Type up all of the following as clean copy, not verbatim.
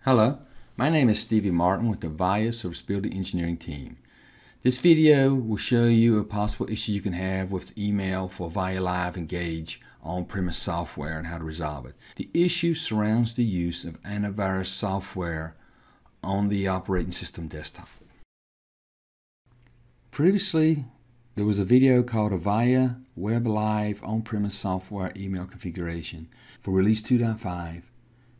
Hello, my name is Stevie Martin with the Avaya Serviceability Engineering team. This video will show you a possible issue you can have with email for Avayalive Engage on-premise software and how to resolve it. The issue surrounds the use of antivirus software on the operating system desktop. Previously, there was a video called Avaya Avayalive On-Premise Software Email Configuration for Release 2.5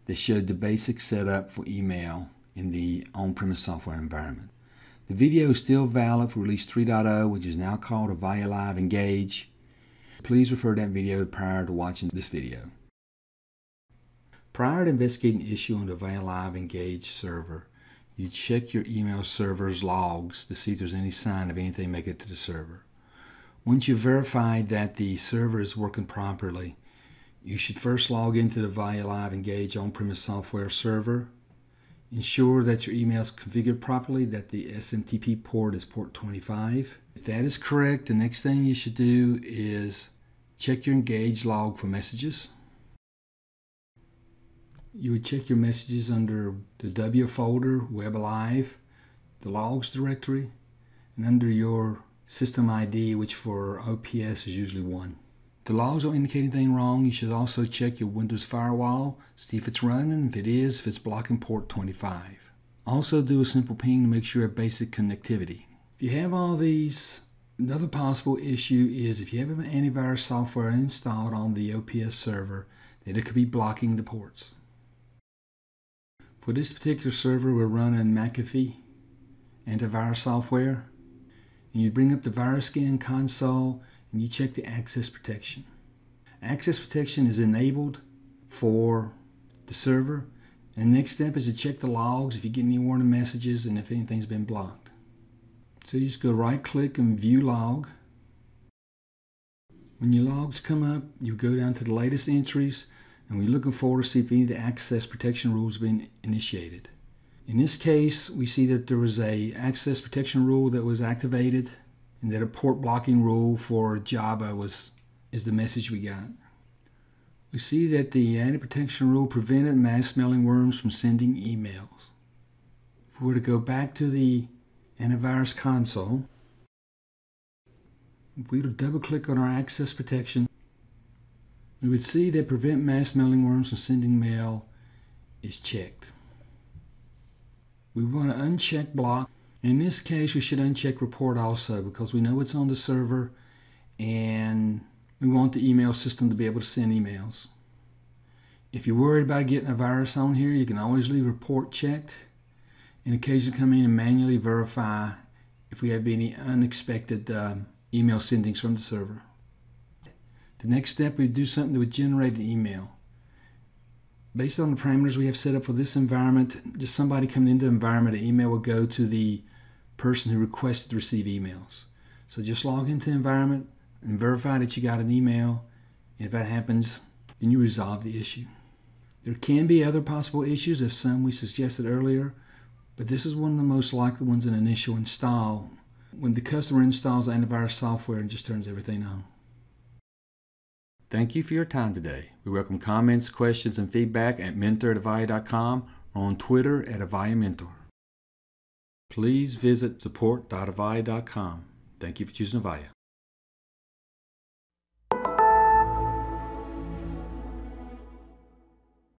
that showed the basic setup for email in the on-premise software environment. The video is still valid for Release 3.0, which is now called Avayalive Engage. Please refer to that video prior to watching this video. Prior to investigating the issue on the Avayalive Engage server, you check your email server's logs to see if there's any sign of anything making it to the server. Once you've verified that the server is working properly, you should first log into the Avayalive Engage on-premise software server. Ensure that your email is configured properly, that the SMTP port is port 25. If that is correct, the next thing you should do is check your Engage log for messages. You would check your messages under the W folder, Avayalive, the logs directory, and under your system ID, which for OPS is usually 1. If the logs don't indicate anything wrong, you should also check your Windows Firewall, see if it's running, if it is, if it's blocking port 25. Also do a simple ping to make sure you have basic connectivity. If you have all these, another possible issue is if you have an antivirus software installed on the OPS server, that it could be blocking the ports. For this particular server, we're running McAfee AntiVirus software. And you bring up the virus scan console and you check the access protection. Access protection is enabled for the server. And the next step is to check the logs if you get any warning messages and if anything's been blocked. So you just go right click and view log. When your logs come up, you go down to the latest entries and we're looking forward to see if any of the access protection rules have been initiated. In this case, we see that there was a access protection rule that was activated and that a port blocking rule for Java is the message we got. We see that the anti-protection rule prevented mass mailing worms from sending emails. If we were to go back to the antivirus console, if we were to double click on our access protection, we would see that prevent mass mailing worms from sending mail is checked. We want to uncheck block. In this case, we should uncheck report also because we know it's on the server and we want the email system to be able to send emails. If you're worried about getting a virus on here, you can always leave report checked and occasionally come in and manually verify if we have any unexpected email sendings from the server. The next step, we do something that would generate an email. Based on the parameters we have set up for this environment, just somebody coming into the environment, an email will go to the person who requested to receive emails. So just log into the environment and verify that you got an email. And if that happens, then you resolve the issue. There can be other possible issues, as some we suggested earlier, but this is one of the most likely ones in initial install, when the customer installs antivirus software and just turns everything on. Thank you for your time today. We welcome comments, questions, and feedback at mentor@avaya.com or on Twitter @AvayaMentor. Please visit support.avaya.com. Thank you for choosing Avaya.